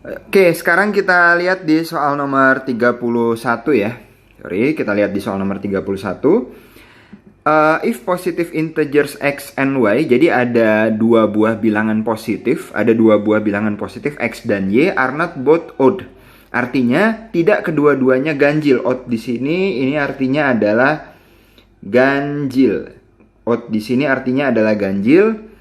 Oke, sekarang kita lihat di soal nomor 31 ya. Sorry, kita lihat di soal nomor 31. If positive integers x and y, jadi ada dua buah bilangan positif, x dan y are not both odd. Artinya tidak kedua-duanya ganjil. Odd di sini ini artinya adalah ganjil. Odd di sini artinya adalah ganjil.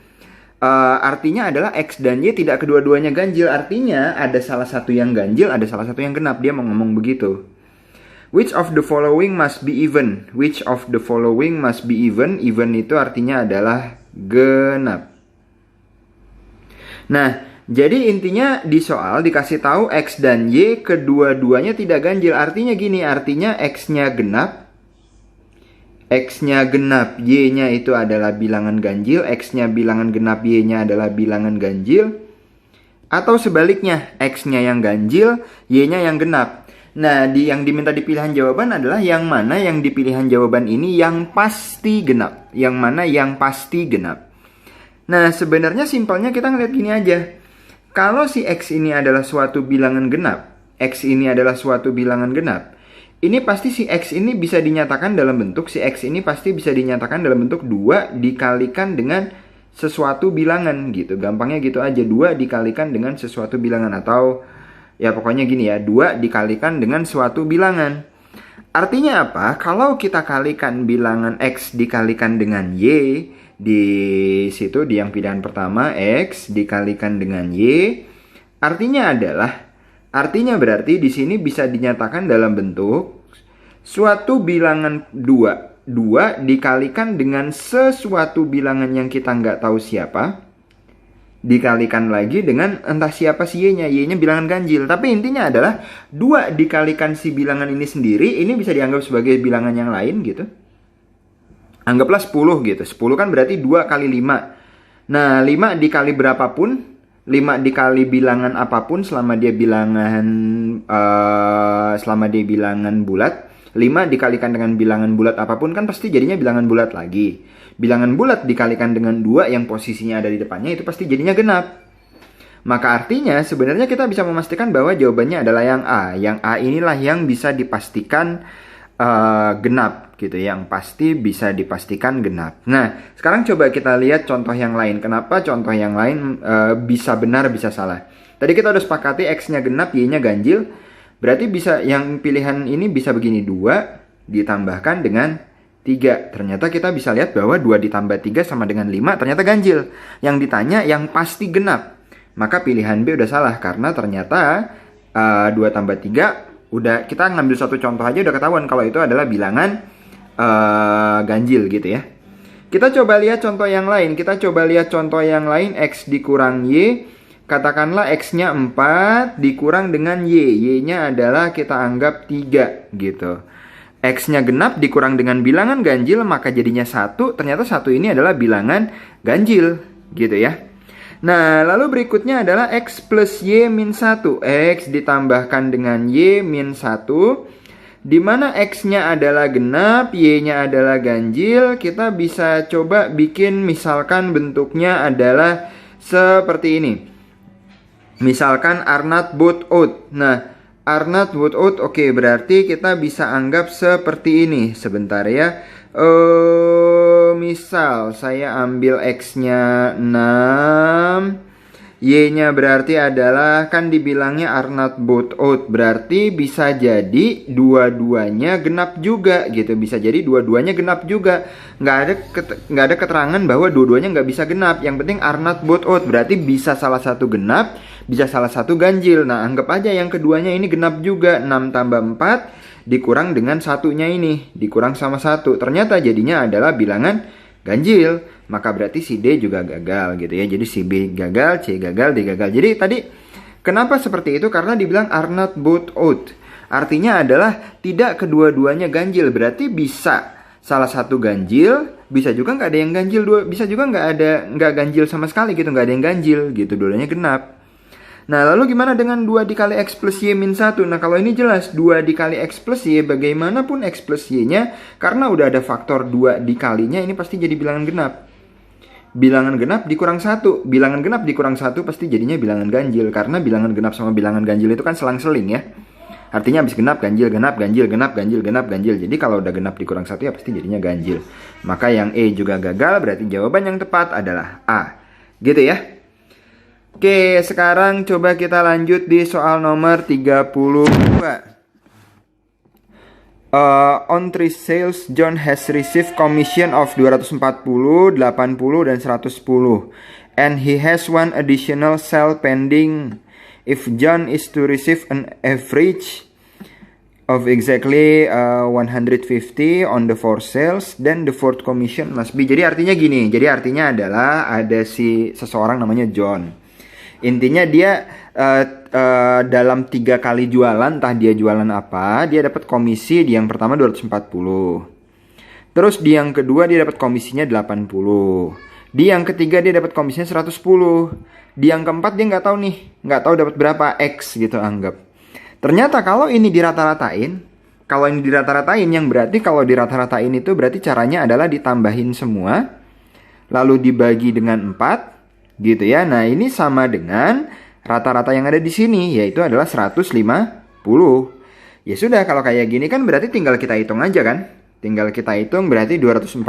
Artinya adalah X dan Y tidak kedua-duanya ganjil. Artinya ada salah satu yang ganjil, ada salah satu yang genap. Dia mau ngomong begitu. Which of the following must be even? Which of the following must be even? Even itu artinya adalah genap. Nah, jadi intinya di soal dikasih tahu X dan Y kedua-duanya tidak ganjil. Artinya gini, artinya X-nya genap, X-nya genap, Y-nya itu adalah bilangan ganjil, X-nya bilangan genap, Y-nya adalah bilangan ganjil. Atau sebaliknya, X-nya yang ganjil, Y-nya yang genap. Nah, yang diminta di pilihan jawaban adalah yang mana yang di pilihan jawaban ini yang pasti genap. Yang mana yang pasti genap. Nah, sebenarnya simpelnya kita ngeliat gini aja. Kalau si X ini adalah suatu bilangan genap, X ini adalah suatu bilangan genap, ini pasti si X ini bisa dinyatakan dalam bentuk, 2 dikalikan dengan sesuatu bilangan gitu. Gampangnya gitu aja, 2 dikalikan dengan sesuatu bilangan. Atau ya pokoknya gini ya, 2 dikalikan dengan suatu bilangan. Artinya apa? Kalau kita kalikan bilangan X dikalikan dengan Y, di situ di yang pilihan pertama, X dikalikan dengan Y, artinya berarti di sini bisa dinyatakan dalam bentuk suatu bilangan 2 dikalikan dengan sesuatu bilangan yang kita nggak tahu siapa, dikalikan lagi dengan entah siapa si Y-nya. Y-nya bilangan ganjil. Tapi intinya adalah 2 dikalikan si bilangan ini sendiri, ini bisa dianggap sebagai bilangan yang lain gitu. Anggaplah 10 gitu. 10 kan berarti 2 kali 5. Nah, 5 dikali berapapun, 5 dikali bilangan apapun selama dia bilangan bulat, 5 dikalikan dengan bilangan bulat apapun kan pasti jadinya bilangan bulat lagi. Bilangan bulat dikalikan dengan 2 yang posisinya ada di depannya itu pasti jadinya genap. Maka artinya sebenarnya kita bisa memastikan bahwa jawabannya adalah yang A. Yang A inilah yang bisa dipastikan genap gitu, yang pasti bisa dipastikan genap. Nah, sekarang coba kita lihat contoh yang lain. Kenapa contoh yang lain bisa benar bisa salah? Tadi kita udah sepakati X-nya genap, Y-nya ganjil. Berarti bisa yang pilihan ini bisa begini, 2 ditambahkan dengan 3. Ternyata kita bisa lihat bahwa 2 ditambah 3 sama dengan 5 ternyata ganjil. Yang ditanya yang pasti genap. Maka pilihan B udah salah karena ternyata 2 tambah 3 udah, kita ngambil satu contoh aja udah ketahuan kalau itu adalah bilangan ganjil gitu ya. Kita coba lihat contoh yang lain. X dikurang Y. Katakanlah X-nya 4 dikurang dengan Y. Y-nya adalah kita anggap 3 gitu. X-nya genap dikurang dengan bilangan ganjil, maka jadinya 1. Ternyata 1 ini adalah bilangan ganjil gitu ya. Nah, lalu berikutnya adalah X plus Y min 1. X ditambahkan dengan Y min 1. Di mana X-nya adalah genap, Y-nya adalah ganjil. Kita bisa coba bikin misalkan bentuknya adalah seperti ini. Misalkan are not both odd. Nah, are not both odd, oke, berarti kita bisa anggap seperti ini. Sebentar ya. Misal saya ambil X-nya 6, Y-nya berarti adalah, kan dibilangnya are not both odd, berarti bisa jadi dua-duanya genap juga gitu. Bisa jadi dua-duanya genap juga. Nggak ada keterangan bahwa dua-duanya nggak bisa genap. Yang penting are not both odd, berarti bisa salah satu genap, bisa salah satu ganjil. Nah, anggap aja yang keduanya ini genap juga. 6 tambah 4 dikurang dengan satunya ini, dikurang sama 1. Ternyata jadinya adalah bilangan ganjil. Maka berarti si D juga gagal gitu ya. Jadi si B gagal, C gagal, D gagal. Jadi tadi kenapa seperti itu? Karena dibilang are not both odd. Artinya adalah tidak kedua-duanya ganjil. Berarti bisa salah satu ganjil, bisa juga nggak ada yang ganjil, bisa juga nggak ganjil sama sekali gitu, nggak ada yang ganjil gitu, dua-duanya genap. Nah, lalu gimana dengan 2 dikali X plus Y min 1? Nah, kalau ini jelas 2 dikali X plus Y, bagaimanapun X plus Y-nya, karena udah ada faktor 2 dikalinya, ini pasti jadi bilangan genap. bilangan genap dikurang 1. Bilangan genap dikurang 1 pasti jadinya bilangan ganjil. Karena bilangan genap sama bilangan ganjil itu kan selang-seling ya. Artinya habis genap, ganjil, genap, ganjil, genap, ganjil, genap, ganjil. Jadi kalau udah genap dikurang 1 ya pasti jadinya ganjil. Maka yang E juga gagal, berarti jawaban yang tepat adalah A. Gitu ya. Oke, sekarang coba kita lanjut di soal nomor 32. On 3 sales, John has received commission of 240, 80, dan 110. And he has one additional sale pending. If John is to receive an average of exactly 150 on the 4 sales, then the fourth commission must be. Jadi artinya gini, jadi artinya adalah ada seseorang namanya John. Intinya dia dalam 3 kali jualan, entah dia jualan apa, dia dapat komisi di yang pertama 240. Terus di yang kedua dia dapat komisinya 80. Di yang ketiga dia dapat komisinya 110. Di yang keempat dia nggak tahu dapat berapa, X gitu anggap. Ternyata kalau ini dirata-ratain, yang berarti kalau dirata-ratain itu berarti caranya adalah ditambahin semua, lalu dibagi dengan 4, gitu ya. Nah ini sama dengan rata-rata yang ada di sini, yaitu adalah 150. Ya sudah, kalau kayak gini kan berarti tinggal kita hitung aja kan. Tinggal kita hitung berarti 240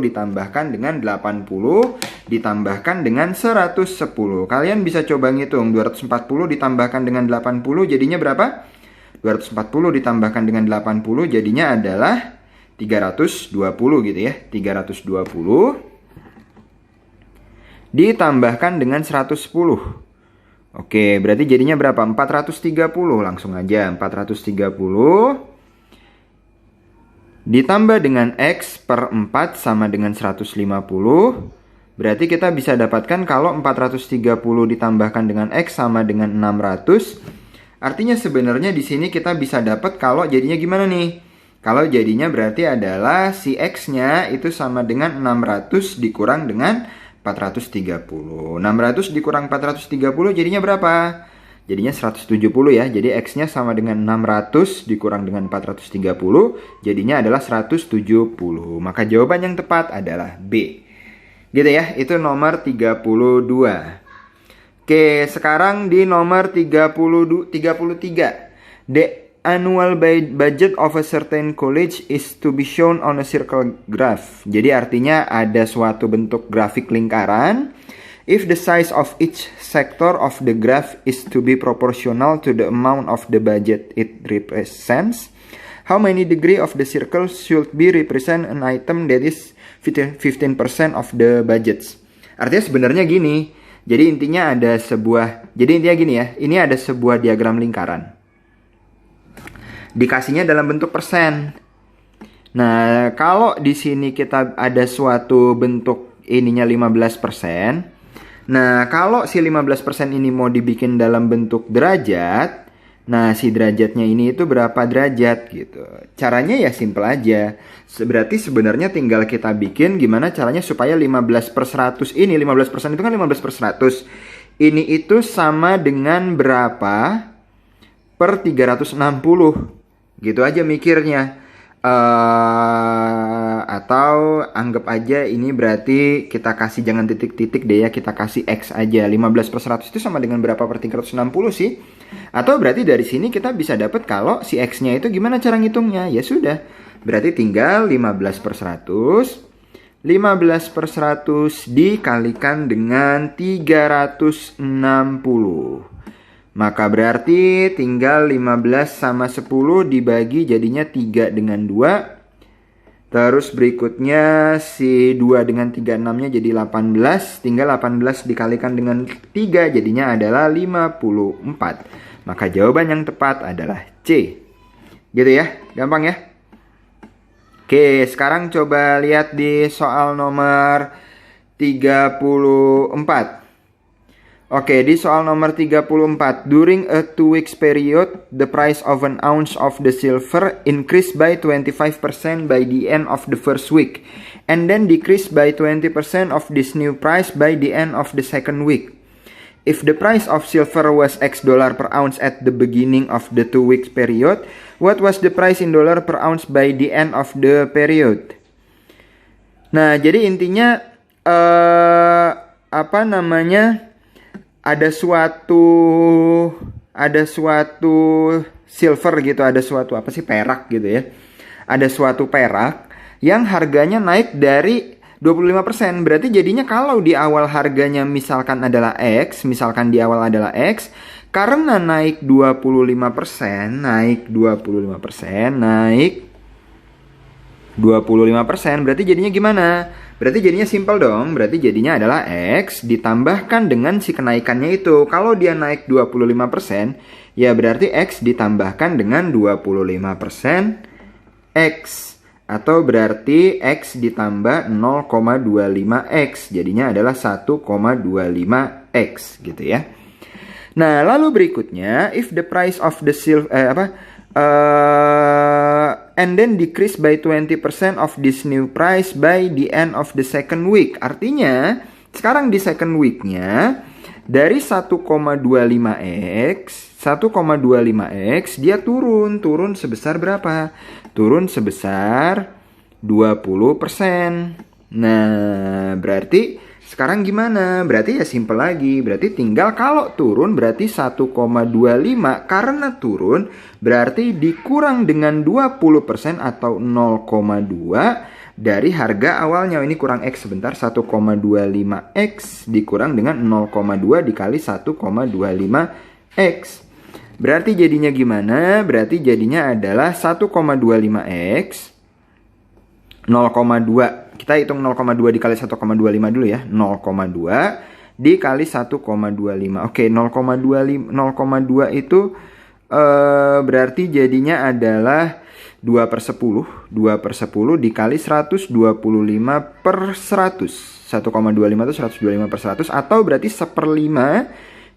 ditambahkan dengan 80 ditambahkan dengan 110. Kalian bisa coba ngitung 240 ditambahkan dengan 80 jadinya berapa? 240 ditambahkan dengan 80 jadinya adalah 320 gitu ya. 320 ditambahkan dengan 110. Oke, berarti jadinya berapa? 430. Langsung aja, 430 ditambah dengan X per 4 sama dengan 150. Berarti kita bisa dapatkan kalau 430 ditambahkan dengan X sama dengan 600. Artinya sebenarnya di sini kita bisa dapat kalau jadinya gimana nih? Kalau jadinya berarti adalah si X-nya itu sama dengan 600 dikurang dengan 430. 600 dikurang 430 jadinya berapa? Jadinya 170 ya. Jadi X-nya sama dengan 600 dikurang dengan 430. Jadinya adalah 170. Maka jawaban yang tepat adalah B. Gitu ya. Itu nomor 32. Oke, sekarang di nomor 33. The annual budget of a certain college is to be shown on a circle graph. Jadi artinya ada suatu bentuk grafik lingkaran. If the size of each sector of the graph is to be proportional to the amount of the budget it represents, how many degree of the circle should be represent an item that is 15% of the budgets? Artinya sebenarnya gini. Jadi intinya gini ya. Ini ada sebuah diagram lingkaran. Dikasihnya dalam bentuk persen. Nah, kalau di sini kita ada suatu bentuk ininya 15%. Nah, kalau si 15% ini mau dibikin dalam bentuk derajat, nah si derajatnya ini itu berapa derajat gitu. Caranya ya simple aja. Berarti sebenarnya tinggal kita bikin gimana caranya supaya 15/100 ini, 15% itu kan 15/100. Ini itu sama dengan berapa per 360. Gitu aja mikirnya. Atau anggap aja ini berarti kita kasih jangan titik-titik deh ya, kita kasih X aja. 15/100 itu sama dengan berapa per 360 sih? Atau berarti dari sini kita bisa dapat kalau si X-nya itu gimana cara ngitungnya? Ya sudah, berarti tinggal 15/100. 15/100 dikalikan dengan 360. Maka berarti tinggal 15 sama 10 dibagi jadinya 3 dengan 2. Terus berikutnya si 2 dengan 36-nya jadi 18. Tinggal 18 dikalikan dengan 3 jadinya adalah 54. Maka jawaban yang tepat adalah C. Gitu ya, gampang ya. Oke, sekarang coba lihat di soal nomor 34. Oke, di soal nomor 34. During a 2 weeks period, the price of an ounce of the silver increased by 25% by the end of the first week, and then decreased by 20% of this new price by the end of the second week. If the price of silver was X dollar per ounce at the beginning of the 2 weeks period, what was the price in dollar per ounce by the end of the period? Nah, jadi intinya apa namanya, ada suatu silver gitu, ada suatu apa sih, perak gitu ya. Ada suatu perak yang harganya naik dari 25%. Berarti jadinya kalau di awal harganya misalkan adalah X, karena naik 25%, naik 25%, berarti jadinya gimana? Berarti jadinya simple dong. Berarti jadinya adalah X ditambahkan dengan si kenaikannya itu. Kalau dia naik 25%, ya berarti X ditambahkan dengan 25% X. Atau berarti X ditambah 0,25X. Jadinya adalah 1,25X gitu ya. Nah, lalu berikutnya, if the price of the silver and then decrease by 20% of this new price by the end of the second week. Artinya, sekarang di second weeknya, dari 1,25X dia turun sebesar berapa? Turun sebesar 20%. Nah, berarti sekarang gimana? Berarti ya simple lagi. Berarti tinggal kalau turun berarti 1,25. Karena turun berarti dikurang dengan 20% atau 0,2 dari harga awalnya. Ini kurang X sebentar. 1,25X dikurang dengan 0,2 dikali 1,25X. Berarti jadinya gimana? Berarti jadinya adalah 1,25X 0,2. Kita hitung 0,2 dikali 1,25 dulu ya. 0,2 dikali 1,25. Oke, 0,2 itu berarti jadinya adalah 2/10. 2/10 dikali 125 per 100. 1,25 itu 125 per 100. Atau berarti 1/5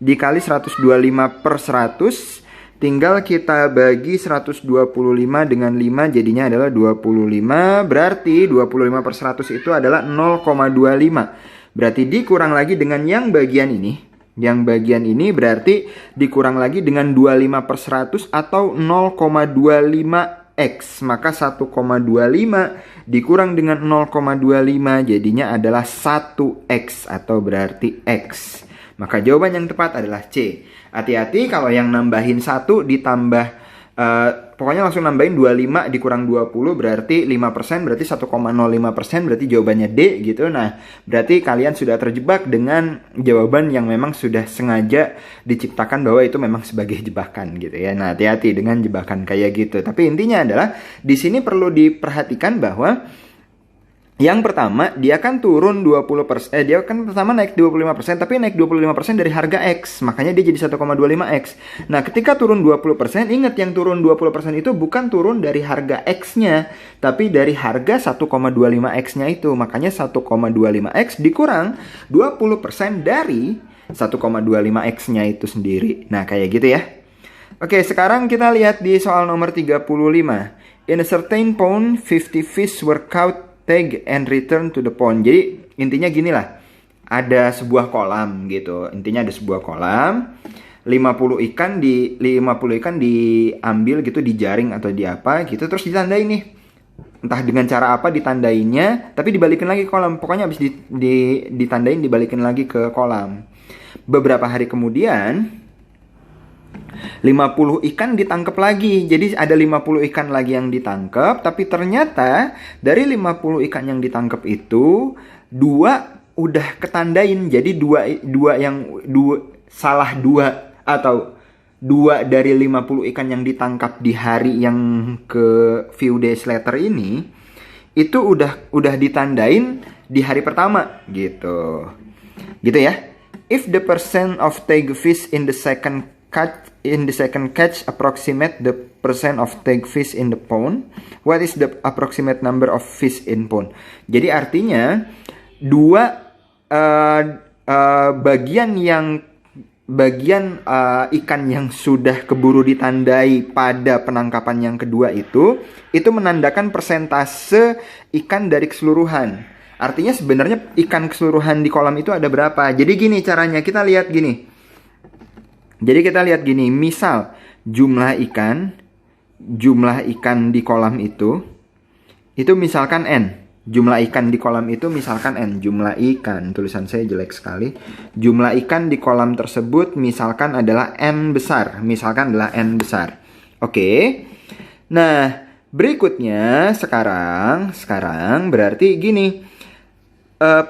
dikali 125 per 100. Tinggal kita bagi 125 dengan 5 jadinya adalah 25. Berarti 25 per 100 itu adalah 0,25. Berarti dikurang lagi dengan yang bagian ini. Yang bagian ini berarti dikurang lagi dengan 25 per 100 atau 0,25X. Maka 1,25 dikurang dengan 0,25 jadinya adalah 1X atau berarti X. Maka jawaban yang tepat adalah C. Hati-hati kalau yang nambahin 1 ditambah, pokoknya langsung nambahin 25 dikurang 20 berarti 5%, berarti 1,05%, berarti jawabannya D gitu. Nah, berarti kalian sudah terjebak dengan jawaban yang memang sudah sengaja diciptakan bahwa itu memang sebagai jebakan gitu ya. Nah, hati-hati dengan jebakan kayak gitu. Tapi intinya adalah di sini perlu diperhatikan bahwa yang pertama, dia kan turun 20%, dia kan pertama naik 25%, tapi naik 25% dari harga X, makanya dia jadi 1,25X. Nah, ketika turun 20%, ingat yang turun 20% itu bukan turun dari harga X-nya, tapi dari harga 1,25X-nya itu. Makanya 1,25X dikurang 20% dari 1,25X-nya itu sendiri. Nah, kayak gitu ya. Oke, sekarang kita lihat di soal nomor 35. In a certain pond, 50 fish were caught, tag and return to the pond. Jadi intinya gini lah, ada sebuah kolam gitu. Intinya ada sebuah kolam, 50 ikan diambil gitu, dijaring atau di apa gitu, terus ditandai nih. Entah dengan cara apa ditandainya, tapi dibalikin lagi ke kolam. Pokoknya habis ditandain dibalikin lagi ke kolam. Beberapa hari kemudian 50 ikan ditangkap lagi. Jadi ada 50 ikan lagi yang ditangkap, tapi ternyata dari 50 ikan yang ditangkap itu 2 udah ketandain. Jadi salah 2 atau 2 dari 50 ikan yang ditangkap di hari yang ke few days later ini itu udah ditandain di hari pertama gitu. Gitu ya. If the percent of tag fish in the second catch approximate the percent of tag fish in the pond, what is the approximate number of fish in pond? Jadi artinya bagian ikan yang sudah keburu ditandai pada penangkapan yang kedua itu menandakan persentase ikan dari keseluruhan. Artinya sebenarnya ikan keseluruhan di kolam itu ada berapa. Jadi gini caranya, kita lihat gini. Jadi kita lihat gini, misal jumlah ikan di kolam itu misalkan N. Jumlah ikan di kolam itu misalkan N. Jumlah ikan, tulisan saya jelek sekali. Jumlah ikan di kolam tersebut misalkan adalah N besar. Misalkan adalah N besar. Oke. Nah, berikutnya sekarang berarti gini.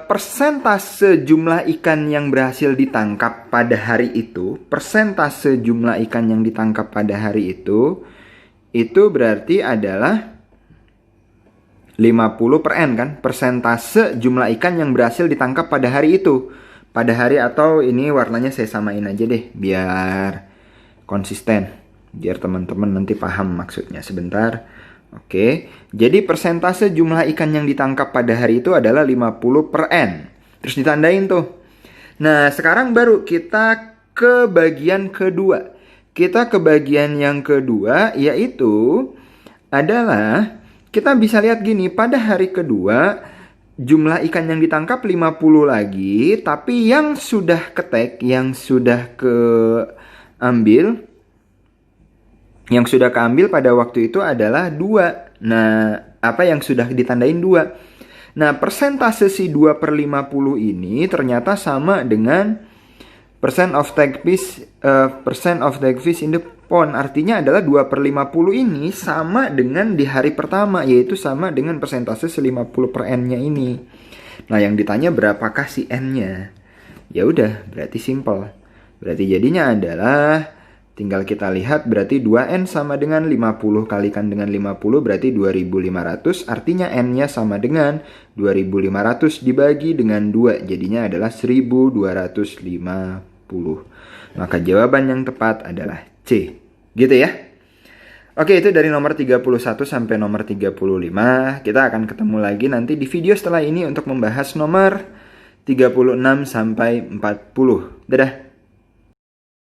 Persentase jumlah ikan yang berhasil ditangkap pada hari itu. Persentase jumlah ikan yang ditangkap pada hari itu berarti adalah 50% kan, persentase jumlah ikan yang berhasil ditangkap pada hari itu. Pada hari, atau ini warnanya saya samain aja deh biar konsisten, biar teman-teman nanti paham maksudnya. Sebentar. Oke, jadi persentase jumlah ikan yang ditangkap pada hari itu adalah 50%. Terus ditandain tuh. Nah, sekarang baru kita ke bagian kedua. Kita ke bagian yang kedua, yaitu adalah kita bisa lihat gini, pada hari kedua jumlah ikan yang ditangkap 50 lagi, tapi yang sudah ketek, yang sudah keambil pada waktu itu adalah 2. Nah, apa yang sudah ditandain 2. Nah, persentase si 2/50 ini ternyata sama dengan percent of tag fish in the pond. Artinya adalah 2/50 ini sama dengan di hari pertama, yaitu sama dengan persentase 50%-nya ini. Nah, yang ditanya berapakah si N-nya? Ya udah, berarti simple. Berarti jadinya adalah, tinggal kita lihat, berarti 2N sama dengan 50 kalikan dengan 50 berarti 2500. Artinya N-nya sama dengan 2500 dibagi dengan 2. Jadinya adalah 1250. Maka jawaban yang tepat adalah C. Gitu ya. Oke, itu dari nomor 31 sampai nomor 35. Kita akan ketemu lagi nanti di video setelah ini untuk membahas nomor 36 sampai 40. Dadah.